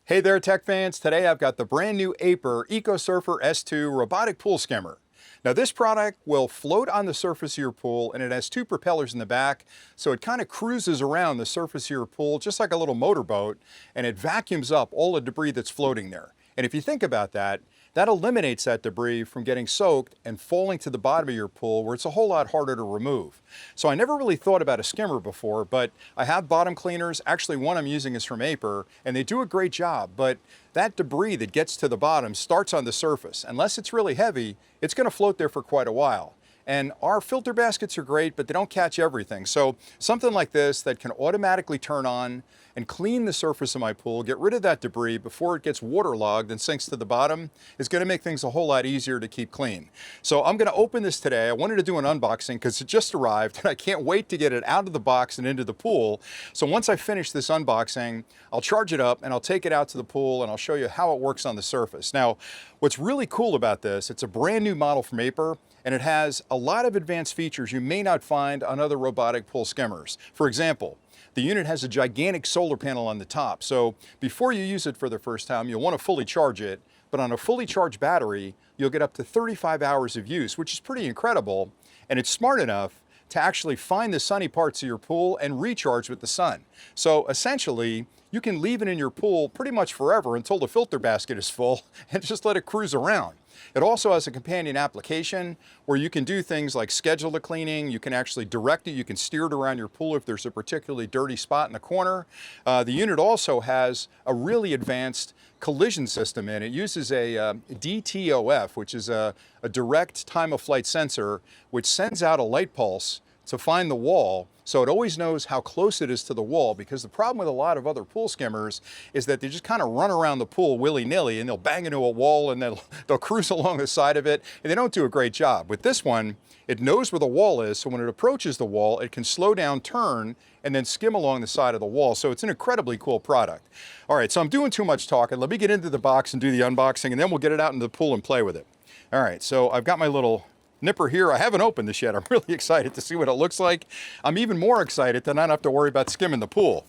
Hey there, tech fans. Today I've got the brand new Aiper EcoSurfer S2 robotic pool skimmer. Now this product will float on the surface of your pool, and it has two propellers in the back, so it kind of cruises around the surface of your pool just like a little motorboat, and it vacuums up all the debris that's floating there. And if you think about that, that eliminates that debris from getting soaked and falling to the bottom of your pool, where it's a whole lot harder to remove. So I never really thought about a skimmer before, but I have bottom cleaners. Actually, one I'm using is from Aiper, and they do a great job, but that debris that gets to the bottom starts on the surface. Unless it's really heavy, it's going to float there for quite a while. And our filter baskets are great, but they don't catch everything. So something like this that can automatically turn on and clean the surface of my pool, get rid of that debris before it gets waterlogged and sinks to the bottom, is going to make things a whole lot easier to keep clean. So I'm going to open this today. I wanted to do an unboxing because it just arrived, and I can't wait to get it out of the box and into the pool. So once I finish this unboxing, I'll charge it up and I'll take it out to the pool and I'll show you how it works on the surface. Now, what's really cool about this, it's a brand new model from Aiper, and it has a lot of advanced features you may not find on other robotic pool skimmers. For example, the unit has a gigantic solar panel on the top, so before you use it for the first time, you'll want to fully charge it, but on a fully charged battery, you'll get up to 35 hours of use, which is pretty incredible, and it's smart enough to actually find the sunny parts of your pool and recharge with the sun. So essentially, you can leave it in your pool pretty much forever until the filter basket is full and just let it cruise around. It also has a companion application where you can do things like schedule the cleaning, you can actually direct it, you can steer it around your pool if there's a particularly dirty spot in the corner. The unit also has a really advanced collision system in it. It uses a DTOF, which is a direct time of flight sensor, which sends out a light pulse to find the wall, so it always knows how close it is to the wall, because the problem with a lot of other pool skimmers is that they just kind of run around the pool willy-nilly and they'll bang into a wall and they'll cruise along the side of it, and they don't do a great job. With this one, it knows where the wall is, so when it approaches the wall, it can slow down, turn, and then skim along the side of the wall. So it's an incredibly cool product. All right, so I'm doing too much talking. Let me get into the box and do the unboxing, and then we'll get it out into the pool and play with it. All right, so I've got my little nipper here. I haven't opened this yet. I'm really excited to see what it looks like. I'm even more excited to not have to worry about skimming the pool.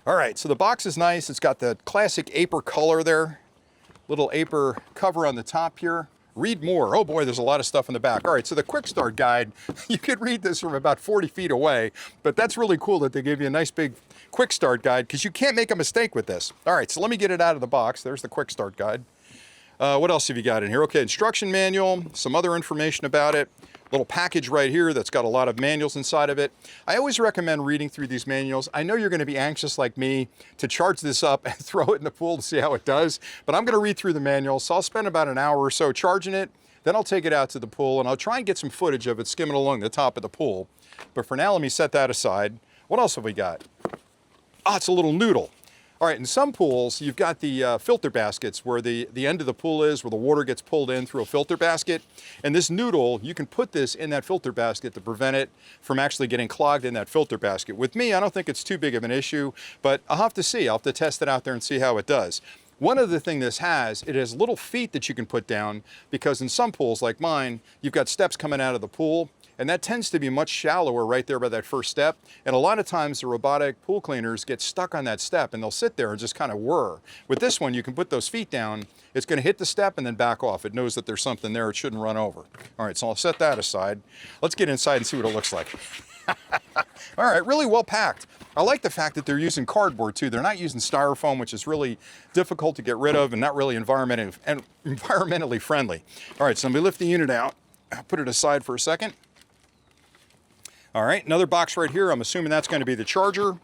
All right, so the box is nice. It's got the classic Aiper color there. Little Aiper cover on the top here. Read more. Oh boy, there's a lot of stuff in the back. All right, so the quick start guide, you could read this from about 40 feet away, but that's really cool that they give you a nice big quick start guide, because you can't make a mistake with this. All right, so let me get it out of the box. There's the quick start guide. What else have you got in here? Okay, instruction manual, some other information about it. Little package right here that's got a lot of manuals inside of it. I always recommend reading through these manuals. I know you're going to be anxious like me to charge this up and throw it in the pool to see how it does, but I'm going to read through the manual, so I'll spend about an hour or so charging it. Then I'll take it out to the pool and I'll try and get some footage of it skimming along the top of the pool. But for now, let me set that aside. What else have we got? Ah, it's a little noodle. All right, in some pools, you've got the filter baskets where the end of the pool is, where the water gets pulled in through a filter basket. And this noodle, you can put this in that filter basket to prevent it from actually getting clogged in that filter basket. With me, I don't think it's too big of an issue, but I'll have to see. I'll have to test it out there and see how it does. One other thing this has, it has little feet that you can put down, because in some pools like mine, you've got steps coming out of the pool, and that tends to be much shallower right there by that first step. And a lot of times the robotic pool cleaners get stuck on that step and they'll sit there and just kind of whir. With this one, you can put those feet down, it's going to hit the step and then back off. It knows that there's something there, it shouldn't run over. All right, so I'll set that aside. Let's get inside and see what it looks like. All right, really well packed. I like the fact that they're using cardboard too. They're not using styrofoam, which is really difficult to get rid of and not really environmentally friendly. All right, so let me lift the unit out. I'll put it aside for a second. All right, another box right here. I'm assuming that's going to be the charger.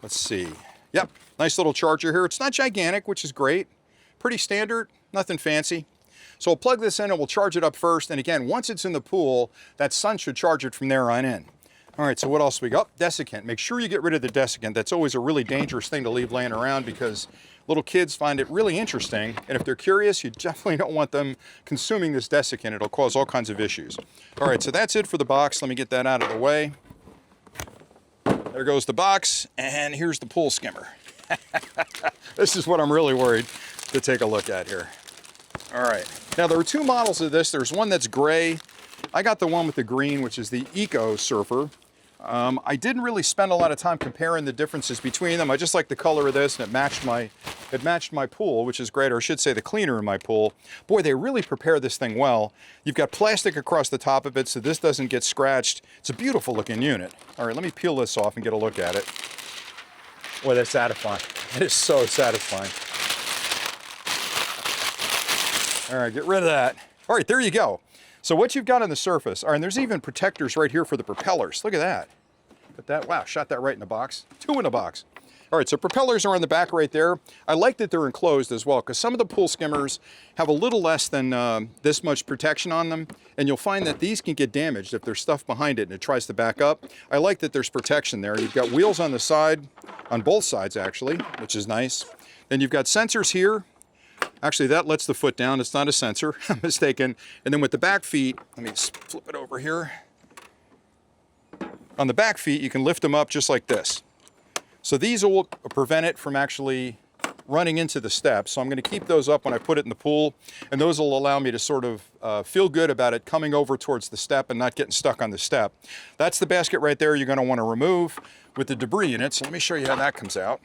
Let's see. Yep, nice little charger here. It's not gigantic, which is great. Pretty standard, nothing fancy. So we'll plug this in and we'll charge it up first. And again, once it's in the pool, that sun should charge it from there on in. All right, so what else we got? Desiccant. Make sure you get rid of the desiccant. That's always a really dangerous thing to leave laying around, because little kids find it really interesting. And if they're curious, you definitely don't want them consuming this desiccant. It'll cause all kinds of issues. All right, so that's it for the box. Let me get that out of the way. There goes the box, and here's the pool skimmer. This is what I'm really worried to take a look at here. All right, now there are two models of this. There's one that's gray. I got the one with the green, which is the EcoSurfer. I didn't really spend a lot of time comparing the differences between them. I just like the color of this, and it matched my pool, which is great, or I should say the cleaner in my pool. Boy, they really prepare this thing well. You've got plastic across the top of it, so this doesn't get scratched. It's a beautiful looking unit. All right, let me peel this off and get a look at it. Boy, that's satisfying. It is so satisfying. All right, get rid of that. All right, there you go. So what you've got on the surface, all right, and there's even protectors right here for the propellers. Look at that. Put that, wow, shot that right in the box. 2 in a box. All right, so propellers are on the back right there. I like that they're enclosed as well, because some of the pool skimmers have a little less than this much protection on them, and you'll find that these can get damaged if there's stuff behind it and it tries to back up. I like that there's protection there. You've got wheels on the side, on both sides actually, which is nice. Then you've got sensors here. Actually, that lets the foot down. It's not a sensor. I'm mistaken. And then with the back feet, let me flip it over here. On the back feet, you can lift them up just like this. So these will prevent it from actually running into the steps. So I'm going to keep those up when I put it in the pool. And those will allow me to sort of feel good about it coming over towards the step and not getting stuck on the step. That's the basket right there you're going to want to remove with the debris in it. So let me show you how that comes out.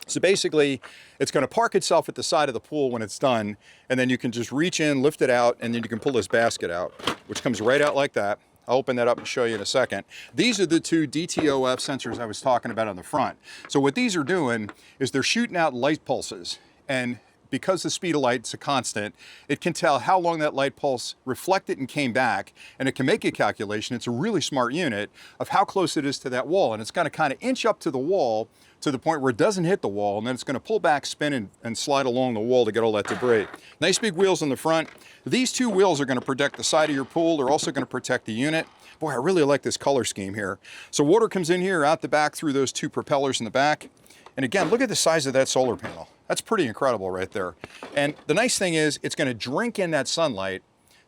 So basically, it's going to park itself at the side of the pool when it's done, and then you can just reach in, lift it out, and then you can pull this basket out, which comes right out like that. I'll open that up and show you in a second. These are the 2 DTOF sensors I was talking about on the front. So what these are doing is they're shooting out light pulses, and because the speed of light's a constant, it can tell how long that light pulse reflected and came back, and it can make a calculation. It's a really smart unit of how close it is to that wall, and it's going to kind of inch up to the wall to the point where it doesn't hit the wall, and then it's going to pull back, spin, and slide along the wall to get all that debris. Nice big wheels on the front. These 2 wheels are going to protect the side of your pool. They're also going to protect the unit. Boy, I really like this color scheme here. So water comes in here, out the back through those 2 propellers in the back. And again, look at the size of that solar panel. That's pretty incredible right there. And the nice thing is it's going to drink in that sunlight,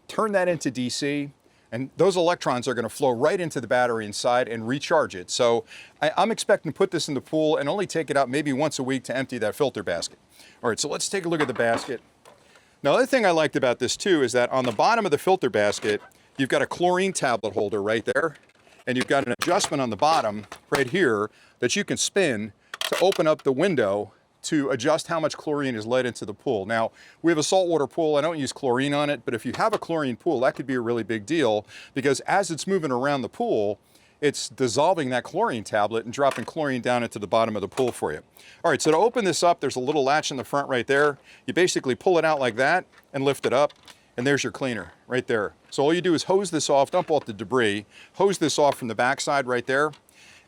turn that into DC, and those electrons are going to flow right into the battery inside and recharge it. So I'm expecting to put this in the pool and only take it out maybe once a week to empty that filter basket. All right, so let's take a look at the basket. Now, the other thing I liked about this too is that on the bottom of the filter basket, you've got a chlorine tablet holder right there, and you've got an adjustment on the bottom right here that you can spin to open up the window to adjust how much chlorine is let into the pool. Now, we have a saltwater pool. I don't use chlorine on it, but if you have a chlorine pool, that could be a really big deal, because as it's moving around the pool, it's dissolving that chlorine tablet and dropping chlorine down into the bottom of the pool for you. All right, so to open this up, there's a little latch in the front right there. You basically pull it out like that and lift it up, and there's your cleaner right there. So all you do is hose this off, dump off the debris, hose this off from the backside right there,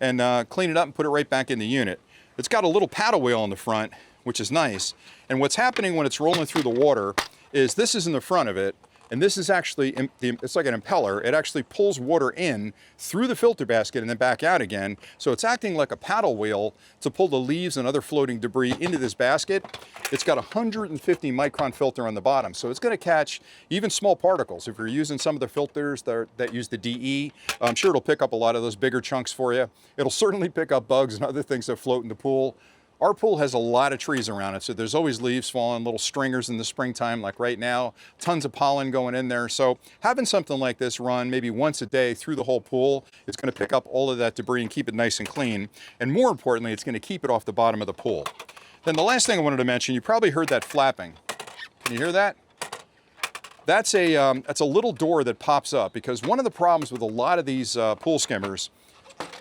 and clean it up and put it right back in the unit. It's got a little paddle wheel on the front, which is nice. And what's happening when it's rolling through the water is this is in the front of it, and this is actually, it's like an impeller. It actually pulls water in through the filter basket and then back out again. So it's acting like a paddle wheel to pull the leaves and other floating debris into this basket. It's got a 150 micron filter on the bottom, so it's going to catch even small particles. If you're using some of the filters that use the DE, I'm sure it'll pick up a lot of those bigger chunks for you. It'll certainly pick up bugs and other things that float in the pool. Our pool has a lot of trees around it, so there's always leaves falling, little stringers in the springtime, like right now, tons of pollen going in there. So having something like this run maybe once a day through the whole pool, it's going to pick up all of that debris and keep it nice and clean. And more importantly, it's going to keep it off the bottom of the pool. Then the last thing I wanted to mention, you probably heard that flapping. Can you hear that? That's a little door that pops up, because one of the problems with a lot of these pool skimmers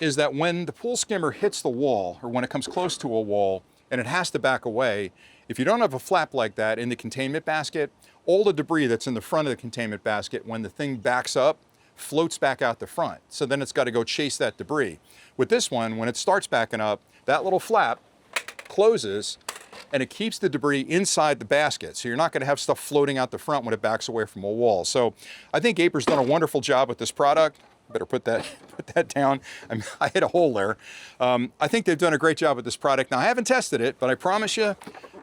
is that when the pool skimmer hits the wall, or when it comes close to a wall and it has to back away, if you don't have a flap like that in the containment basket, all the debris that's in the front of the containment basket, when the thing backs up, floats back out the front. So then it's got to go chase that debris. With this one, when it starts backing up, that little flap closes and it keeps the debris inside the basket. So you're not going to have stuff floating out the front when it backs away from a wall. So I think Aiper's done a wonderful job with this product. Better put that down. I hit a hole there. I think they've done a great job with this product. Now, I haven't tested it, but I promise you,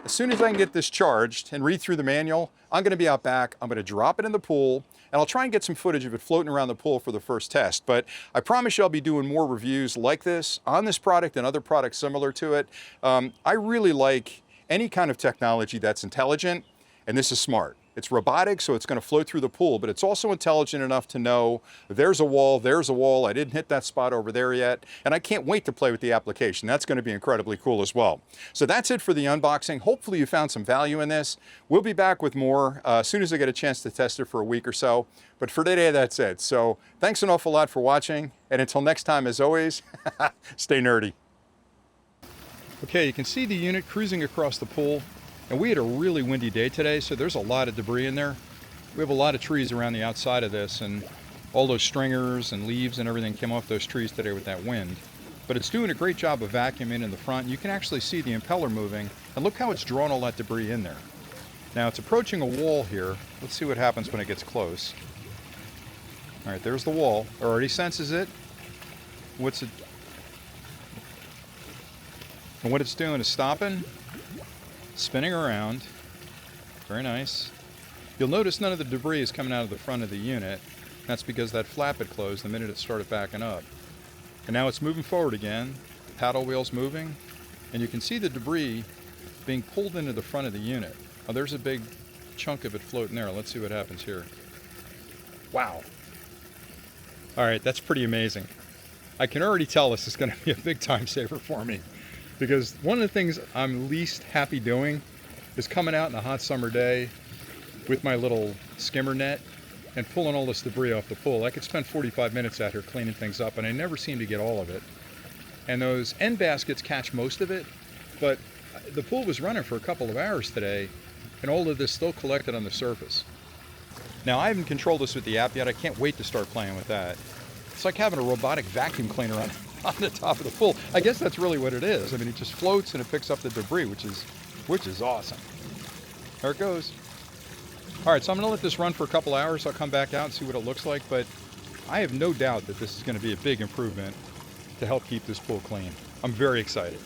as soon as I can get this charged and read through the manual, I'm going to be out back. I'm going to drop it in the pool, and I'll try and get some footage of it floating around the pool for the first test. But I promise you I'll be doing more reviews like this on this product and other products similar to it. I really like any kind of technology that's intelligent, and this is smart. It's robotic, so it's going to float through the pool, but it's also intelligent enough to know there's a wall, I didn't hit that spot over there yet, and I can't wait to play with the application. That's going to be incredibly cool as well. So that's it for the unboxing. Hopefully you found some value in this. We'll be back with more as soon as I get a chance to test it for a week or so. But for today, that's it. So thanks an awful lot for watching, and until next time, as always, stay nerdy. Okay, you can see the unit cruising across the pool. And we had a really windy day today, so there's a lot of debris in there. We have a lot of trees around the outside of this, and all those stringers and leaves and everything came off those trees today with that wind. But it's doing a great job of vacuuming in the front. You can actually see the impeller moving, and look how it's drawn all that debris in there. Now it's approaching a wall here. Let's see what happens when it gets close. All right, there's the wall. It already senses it. And what it's doing is stopping, spinning around. Very nice. You'll notice none of the debris is coming out of the front of the unit. That's because that flap had closed the minute it started backing up. And now it's moving forward again. The paddle wheel's moving. And you can see the debris being pulled into the front of the unit. Oh, there's a big chunk of it floating there. Let's see what happens here. Wow. All right, that's pretty amazing. I can already tell this is going to be a big time saver for me. Because one of the things I'm least happy doing is coming out in a hot summer day with my little skimmer net and pulling all this debris off the pool. I could spend 45 minutes out here cleaning things up, and I never seem to get all of it. And those end baskets catch most of it, but the pool was running for a couple of hours today, and all of this still collected on the surface. Now, I haven't controlled this with the app yet. I can't wait to start playing with that. It's like having a robotic vacuum cleaner on the top of the pool. I guess that's really what it is. I mean, it just floats and it picks up the debris, which is awesome. There it goes. All right, so I'm going to let this run for a couple hours. I'll come back out and see what it looks like, but I have no doubt that this is going to be a big improvement to help keep this pool clean. I'm very excited.